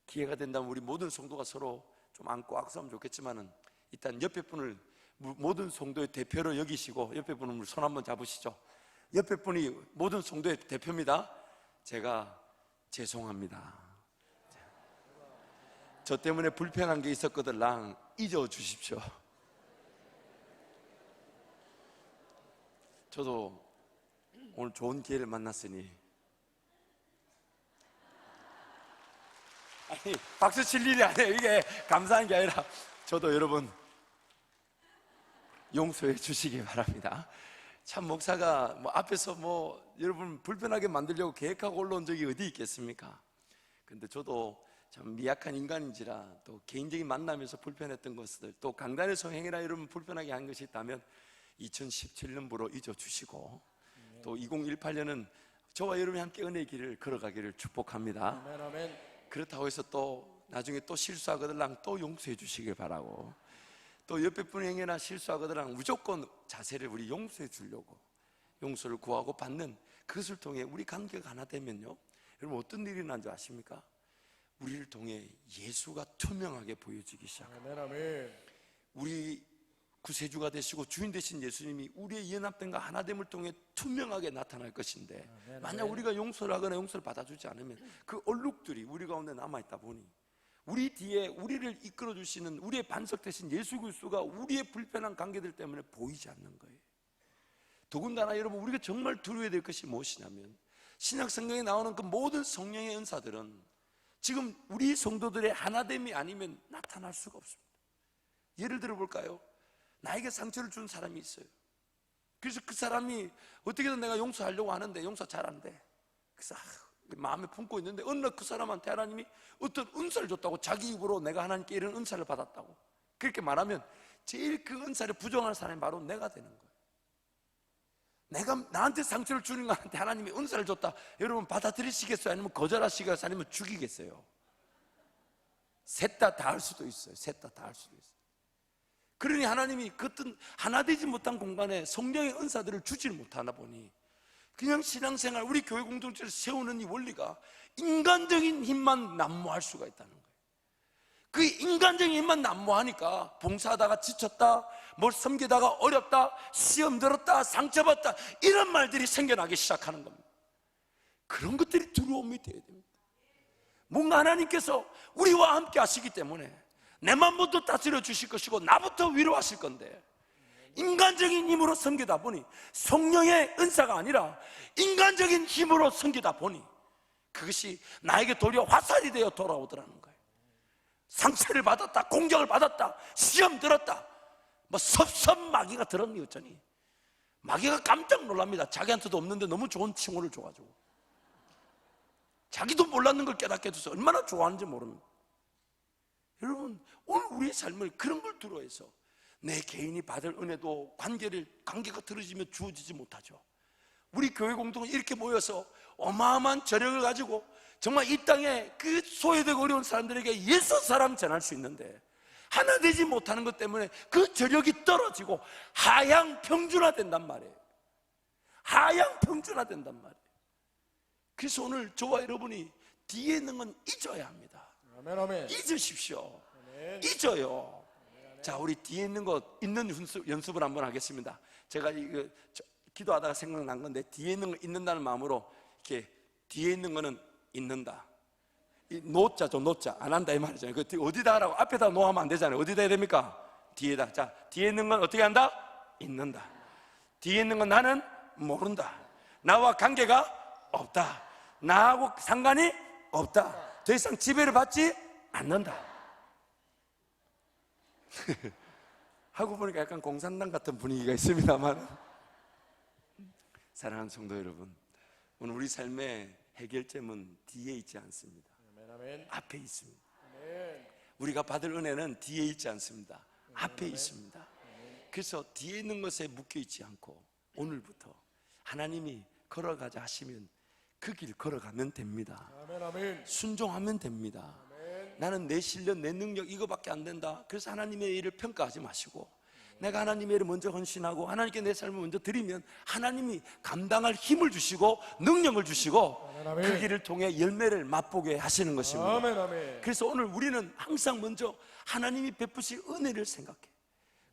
기회가 된다면 우리 모든 성도가 서로 좀 안고 악수하면 좋겠지만은 일단 옆에 분을 모든 성도의 대표로 여기시고 옆에 분을 손 한번 잡으시죠. 옆에 분이 모든 성도의 대표입니다. 제가 죄송합니다. 저 때문에 불편한 게 있었거들랑 잊어주십시오. 저도 오늘 좋은 기회를 만났으니, 아니 박수 칠 일이 아니에요. 이게 감사한 게 아니라 저도 여러분 용서해 주시기 바랍니다. 참 목사가 앞에서 여러분 불편하게 만들려고 계획하고 올라온 적이 어디 있겠습니까? 근데 저도 참 미약한 인간인지라 또 개인적인 만남에서 불편했던 것들, 또 강단에서 행해라 여러분 불편하게 한 것이 있다면 2017년부로 잊어주시고, 또 2018년은 저와 여러분이 함께 은혜의 길을 걸어가기를 축복합니다. 아멘, 아멘. 그렇다고 해서 또 나중에 또 실수하거들랑 또 용서해 주시길 바라고, 또 옆에 분이 행여나 실수하거들랑 무조건 자세를 우리 용서해 주려고 용서를 구하고 받는 그것을 통해 우리 관계가 하나 되면요, 여러분 어떤 일이 난 줄 아십니까? 우리를 통해 예수가 투명하게 보여지기 시작합니다. 아멘, 아멘. 우리 구세주가 되시고 주인 되신 예수님이 우리의 연합됨과 하나됨을 통해 투명하게 나타날 것인데, 만약 우리가 용서를 하거나 용서를 받아주지 않으면 그 얼룩들이 우리 가운데 남아있다 보니 우리 뒤에 우리를 이끌어 주시는 우리의 반석 되신 예수 그리스도가 우리의 불편한 관계들 때문에 보이지 않는 거예요. 더군다나 여러분, 우리가 정말 두려워야 될 것이 무엇이냐면, 신약 성경에 나오는 그 모든 성령의 은사들은 지금 우리 성도들의 하나됨이 아니면 나타날 수가 없습니다. 예를 들어 볼까요? 나에게 상처를 준 사람이 있어요. 그래서 그 사람이 어떻게든 내가 용서하려고 하는데 용서 잘 안 돼. 그래서 마음에 품고 있는데 어느 날 그 사람한테 하나님이 어떤 은사를 줬다고, 자기 입으로 내가 하나님께 이런 은사를 받았다고 그렇게 말하면 제일 그 은사를 부정하는 사람이 바로 내가 되는 거예요. 내가 나한테 상처를 주는 것한테 하나님이 은사를 줬다, 여러분 받아들이시겠어요? 아니면 거절하시겠어요? 아니면 죽이겠어요? 셋 다 할 수도 있어요. 셋 다 할 수도 있어요. 그러니 하나님이 그 어떤 하나 되지 못한 공간에 성령의 은사들을 주질 못하나 보니 그냥 신앙생활, 우리 교회 공동체를 세우는 이 원리가 인간적인 힘만 난무할 수가 있다는 거예요. 그 인간적인 힘만 난무하니까 봉사하다가 지쳤다, 뭘 섬기다가 어렵다, 시험 들었다, 상처받다, 이런 말들이 생겨나기 시작하는 겁니다. 그런 것들이 두려움이 되어야 됩니다. 뭔가 하나님께서 우리와 함께 하시기 때문에 내 맘부터 다스려 주실 것이고 나부터 위로하실 건데, 인간적인 힘으로 섬기다 보니, 성령의 은사가 아니라 인간적인 힘으로 섬기다 보니 그것이 나에게 도리어 화살이 되어 돌아오더라는 거예요. 상처를 받았다, 공격을 받았다, 시험 들었다, 섭섭마귀가 들었니 어쩌니. 마귀가 깜짝 놀랍니다. 자기한테도 없는데 너무 좋은 칭호를 줘가지고, 자기도 몰랐는 걸 깨닫게 해줘서 얼마나 좋아하는지 모릅니다. 여러분, 오늘 우리의 삶을 그런 걸 두려워해서 내 개인이 받을 은혜도 관계가 틀어지면 주어지지 못하죠. 우리 교회 공동은 이렇게 모여서 어마어마한 저력을 가지고 정말 이 땅에 그 소외되고 어려운 사람들에게 예수 사랑 전할 수 있는데, 하나 되지 못하는 것 때문에 그 저력이 떨어지고 하향 평준화된단 말이에요. 하향 평준화된단 말이에요. 그래서 오늘 저와 여러분이 뒤에 있는 건 잊어야 합니다. 아멘, 아멘. 잊으십시오. 아멘. 잊어요. 자, 우리 뒤에 있는 것 있는 연습을 한번 하겠습니다. 제가 이거 기도하다가 생각난 건데, 뒤에 있는 거 잊는다는 마음으로 이렇게 뒤에 있는 거는 잊는다. 이 노자죠, 노자. 안 한다 이 말이잖아요. 그 어디다 하라고? 앞에다 놓으면 안 되잖아요. 어디다 해야 됩니까? 뒤에다. 자, 뒤에 있는 건 어떻게 한다? 잊는다. 뒤에 있는 건 나는 모른다. 나와 관계가 없다. 나하고 상관이 없다. 더 이상 지배를 받지 않는다. 하고 보니까 약간 공산당 같은 분위기가 있습니다만, 사랑하는 성도 여러분, 오늘 우리 삶의 해결점은 뒤에 있지 않습니다. 아멘, 아멘. 앞에 있습니다. 아멘. 우리가 받을 은혜는 뒤에 있지 않습니다. 앞에 있습니다. 그래서 뒤에 있는 것에 묶여 있지 않고 오늘부터 하나님이 걸어가자 하시면 그 길 걸어가면 됩니다. 아멘, 아멘. 순종하면 됩니다. 나는 내 실력, 내 능력 이거밖에 안 된다, 그래서 하나님의 일을 평가하지 마시고 내가 하나님의 일을 먼저 헌신하고 하나님께 내 삶을 먼저 드리면 하나님이 감당할 힘을 주시고 능력을 주시고 아멘, 아멘. 그 길을 통해 열매를 맛보게 하시는 것입니다. 아멘, 아멘. 그래서 오늘 우리는 항상 먼저 하나님이 베푸실 은혜를 생각해.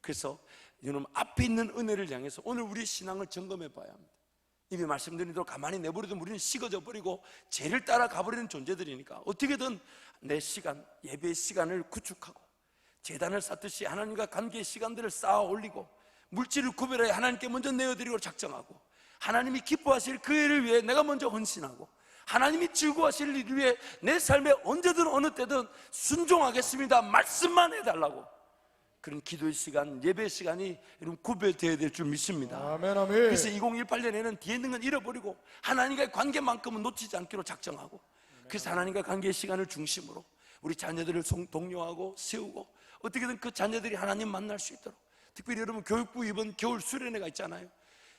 그래서 여러분 앞에 있는 은혜를 향해서 오늘 우리 신앙을 점검해 봐야 합니다. 이미 말씀드린 대로 가만히 내버려두면 우리는 식어져 버리고 죄를 따라 가버리는 존재들이니까 어떻게든 내 시간, 예배의 시간을 구축하고 제단을 쌓듯이 하나님과 관계의 시간들을 쌓아 올리고 물질을 구별해 하나님께 먼저 내어드리고 작정하고 하나님이 기뻐하실 그 일을 위해 내가 먼저 헌신하고 하나님이 즐거워하실 일을 위해 내 삶에 언제든 어느 때든 순종하겠습니다 말씀만 해달라고 그런 기도의 시간, 예배의 시간이 여러분 구별되어야 될 줄 믿습니다. 아멘, 아멘. 그래서 2018년에는 뒤에 있는 건 잃어버리고 하나님과의 관계만큼은 놓치지 않기로 작정하고 그래서 하나님과 관계의 시간을 중심으로 우리 자녀들을 독려하고 세우고 어떻게든 그 자녀들이 하나님 만날 수 있도록 특별히 여러분 교육부 이번 겨울 수련회가 있잖아요.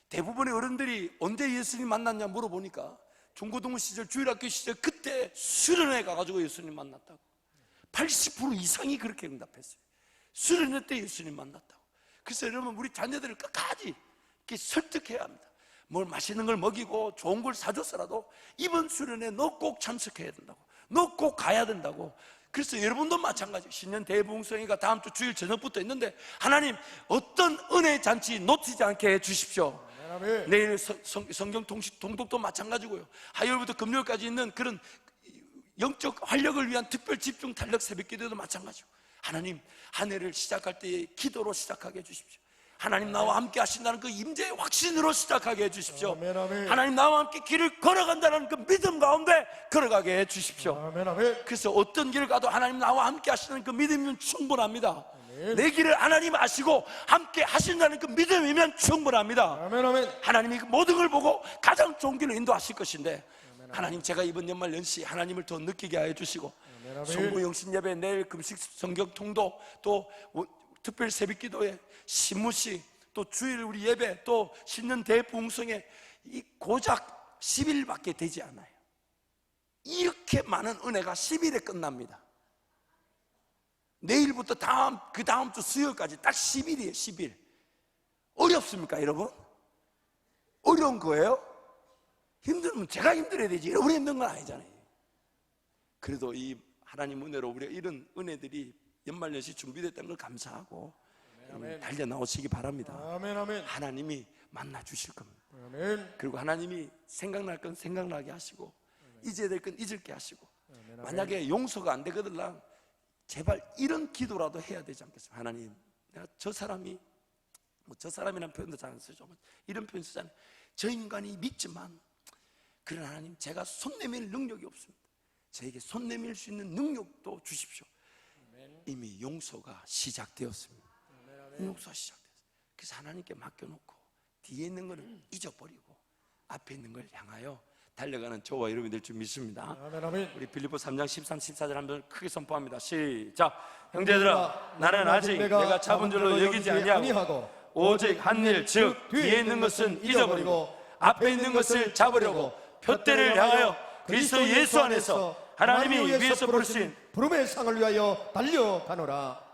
대부분의 어른들이 언제 예수님 만났냐 물어보니까 중고등부 시절 주일학교 시절 그때 수련회 가가지고 예수님 만났다고 80% 이상이 그렇게 응답했어요. 수련회 때 예수님 만났다고. 그래서 여러분 우리 자녀들을 끝까지 이렇게 설득해야 합니다. 뭘 맛있는 걸 먹이고 좋은 걸 사줘서라도 이번 수련회 너 꼭 참석해야 된다고, 너 꼭 가야 된다고. 그래서 여러분도 마찬가지. 신년 대부흥성회가 다음 주 주일 저녁부터 있는데 하나님 어떤 은혜의 잔치 놓치지 않게 해주십시오. 아멘. 내일 성경 통독도 마찬가지고요. 화요일부터 금요일까지 있는 그런 영적 활력을 위한 특별 집중 탄력 새벽 기도도 마찬가지고 하나님 한 해를 시작할 때 기도로 시작하게 해주십시오. 하나님 나와 함께 하신다는 그 임재의 확신으로 시작하게 해주십시오. 아멘, 아멘. 하나님 나와 함께 길을 걸어간다는 그 믿음 가운데 걸어가게 해주십시오. 아멘, 아멘. 그래서 어떤 길을 가도 하나님 나와 함께 하시는 그 믿음이면 충분합니다. 아멘. 내 길을 하나님 아시고 함께 하신다는 그 믿음이면 충분합니다. 아멘, 아멘. 하나님이 그 모든 걸 보고 가장 좋은 길로 인도하실 것인데 하나님 제가 이번 연말 연시 하나님을 더 느끼게 하여 주시고 성부 영신 예배, 내일 금식 성경 통도, 또 특별 새벽 기도회, 신무식, 또 주일 우리 예배, 또 신년 대부흥성회 이 고작 10일밖에 되지 않아요. 이렇게 많은 은혜가 10일에 끝납니다. 내일부터 그 다음 주 수요일까지 딱 10일이에요. 10일. 어렵습니까 여러분? 어려운 거예요? 힘들면 제가 힘들어야 되지 여러분이 힘든 건 아니잖아요. 그래도 이 하나님 은혜로 우리가 이런 은혜들이 연말연시 준비됐다는 걸 감사하고 달려 나오시기 바랍니다. 아멘, 아멘. 하나님이 만나 주실 겁니다. 아멘. 그리고 하나님이 생각날 건 생각나게 하시고 잊어야 될 건 잊을게 하시고 만약에 용서가 안 되거든 제발 이런 기도라도 해야 되지 않겠습니까? 하나님 내가 저 사람이 저 사람이라는 표현도 잘 안 쓰죠. 이런 표현 쓰잖아요. 저 인간이 믿지만 그런 하나님 제가 손 내밀 능력이 없습니다. 저에게 손 내밀 수 있는 능력도 주십시오. 이미 용서가 시작되었습니다. 용서가 시작되었어요. 그래서 하나님께 맡겨놓고 뒤에 있는 것은 잊어버리고 앞에 있는 걸 향하여 달려가는 저와 여러분이 될 줄 믿습니다. 아멘, 아멘. 우리 빌립보 3장 13, 14절 한번 크게 선포합니다. 시작. 형제들아 나는 아직 내가 잡은 줄로 여기지 아니하고 오직 한 일 즉 뒤에 있는 것은 잊어버리고 앞에 있는 것을 잡으려고 표대를 향하여 그리스도 예수 안에서 하나님이 위에서 부르신 부름의 상을 위하여 달려가노라.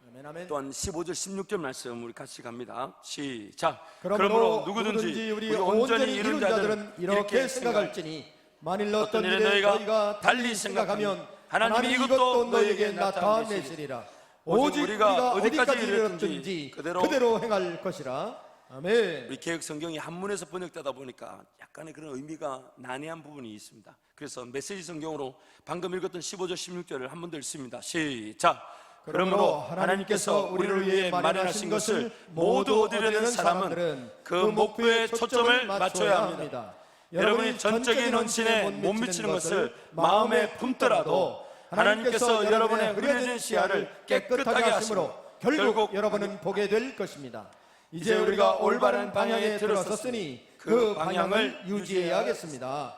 아멘, 아멘. 또한 15절 16절 말씀 우리 같이 갑니다. 시작. 그러므로 누구든지 우리 온전히 이룬 자들은 이렇게 생각할지니 만일 어떤 일에 너희가 달리 생각하면 하나님이 이것도 너희에게 나타내시리라. 오직 우리가 어디까지 이르렀든지 그대로 행할 것이라. 아멘. 우리 개혁 성경이 한문에서 번역되다 보니까 약간의 그런 의미가 난해한 부분이 있습니다. 그래서 메시지 성경으로 방금 읽었던 15절 16절을 한 번 더 읽습니다. 시작. 그러므로 하나님께서 우리를 위해 마련하신 것을 모두 얻으려는 사람은 그 목표에 초점을 맞춰야 합니다. 여러분이 전적인 헌신에 못 미치는 것을 마음에 품더라도 하나님께서 여러분의 흐려진 시야를 깨끗하게 하심으로 결국 여러분은 보게 될 것입니다. 이제 우리가 올바른 방향에 들어섰으니 그 방향을 유지해야겠습니다.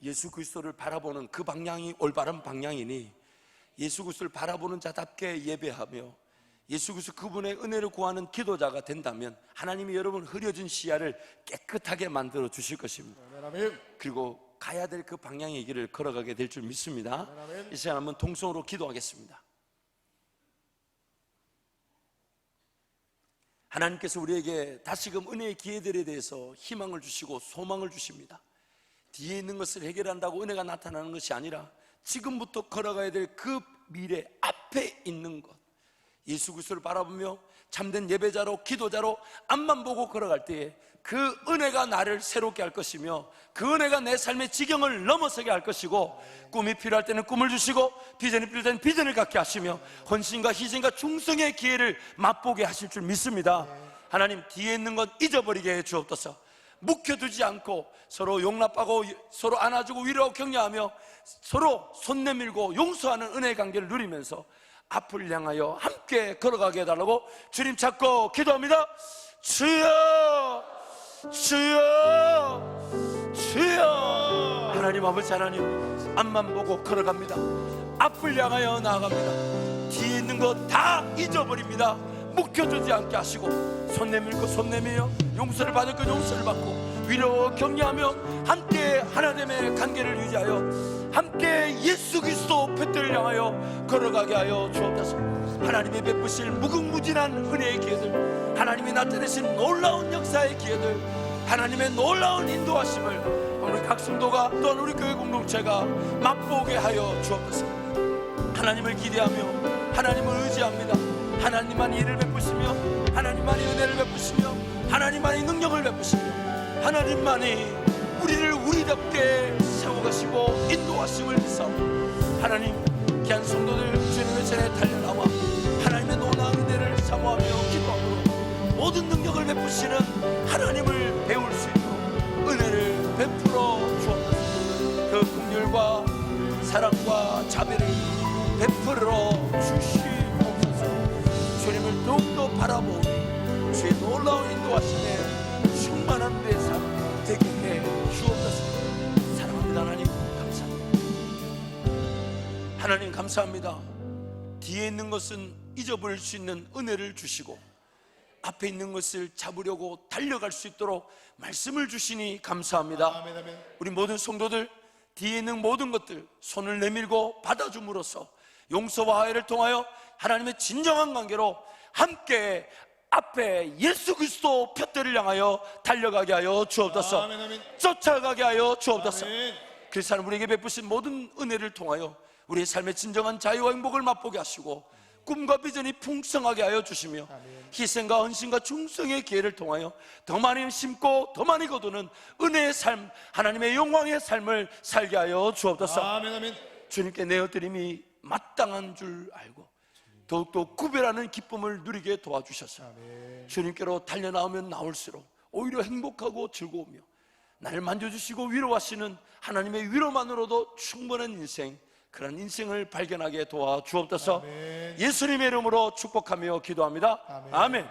예수 그리스도를 바라보는 그 방향이 올바른 방향이니 예수 그리스도를 바라보는 자답게 예배하며 예수 그리스도 그분의 은혜를 구하는 기도자가 된다면 하나님이 여러분 흐려진 시야를 깨끗하게 만들어 주실 것입니다. 그리고 가야 될 그 방향의 길을 걸어가게 될 줄 믿습니다. 이 시간 한번 통성으로 기도하겠습니다. 하나님께서 우리에게 다시금 은혜의 기회들에 대해서 희망을 주시고 소망을 주십니다. 뒤에 있는 것을 해결한다고 은혜가 나타나는 것이 아니라 지금부터 걸어가야 될 그 미래 앞에 있는 것, 예수 그리스도를 바라보며 참된 예배자로 기도자로 앞만 보고 걸어갈 때에 그 은혜가 나를 새롭게 할 것이며 그 은혜가 내 삶의 지경을 넘어서게 할 것이고, 꿈이 필요할 때는 꿈을 주시고 비전이 필요할 때는 비전을 갖게 하시며 헌신과 희생과 충성의 기회를 맛보게 하실 줄 믿습니다. 하나님, 뒤에 있는 것 잊어버리게 해 주옵소서. 묵혀두지 않고 서로 용납하고 서로 안아주고 위로하고 격려하며 서로 손 내밀고 용서하는 은혜의 관계를 누리면서 앞을 향하여 함께 걸어가게 해달라고 주님 찾고 기도합니다. 주여, 주여, 주여. 하나님 아버지, 하나님 앞만 보고 걸어갑니다. 앞을 향하여 나아갑니다. 뒤에 있는 거 다 잊어버립니다. 묵혀두지 않게 하시고 손 내밀고 손 내밀며 용서를 받을 것 용서를 받고 위로 격려하며 함께 하나님의 관계를 유지하여 함께 예수 그리스도 표대를 향하여 걸어가게 하여 주옵소서. 하나님의 베푸실 무궁무진한 은혜의 기회들, 하나님이 나타내신 놀라운 역사의 기회들, 하나님의 놀라운 인도하심을 오늘 각 성도가 또한 우리 교회 공동체가 맛보게 하여 주옵소서. 하나님을 기대하며 하나님을 의지합니다. 하나님만이 일을 베푸시며 하나님만이 은혜를 베푸시며 하나님만이 능력을 베푸시며 하나님만이 우리를 우리답게 세워가시고 인도하심을 믿사오니 하나님, 귀한 성도들 주님의 전에 달려나와 하나님의 놀라운 은혜를 사모하며 기도하므로 모든 능력을 베푸시는 하나님을 배울 수 있도록 은혜를 베풀어 주옵소서. 그 긍휼과 사랑과 자비를 베풀어 주시옵소서. 주님을 더욱더 바라보니 주의 놀라운 인도하심에 충만한 대상 되게 해 주옵소서. 사랑합니다. 하나님 감사합니다. 하나님 감사합니다. 뒤에 있는 것은 잊어버릴 수 있는 은혜를 주시고 앞에 있는 것을 잡으려고 달려갈 수 있도록 말씀을 주시니 감사합니다. 아멘, 아멘. 우리 모든 성도들 뒤에 있는 모든 것들 손을 내밀고 받아줌으로써 용서와 화해를 통하여 하나님의 진정한 관계로 함께 앞에 예수 그리스도 표대를 향하여 달려가게 하여 주옵소서. 아멘, 아멘. 쫓아가게 하여 주옵소서. 아멘. 그리스도 하나님 우리에게 베푸신 모든 은혜를 통하여 우리의 삶의 진정한 자유와 행복을 맛보게 하시고 꿈과 비전이 풍성하게 하여 주시며 희생과 헌신과 충성의 기회를 통하여 더 많이 심고 더 많이 거두는 은혜의 삶, 하나님의 영광의 삶을 살게 하여 주옵소서. 아멘, 아멘. 주님께 내어드림이 마땅한 줄 알고 더욱더 구별하는 기쁨을 누리게 도와주셔서 주님께로 달려나오면 나올수록 오히려 행복하고 즐거우며 나를 만져주시고 위로하시는 하나님의 위로만으로도 충분한 인생, 그런 인생을 발견하게 도와주옵소서. 예수님의 이름으로 축복하며 기도합니다. 아멘.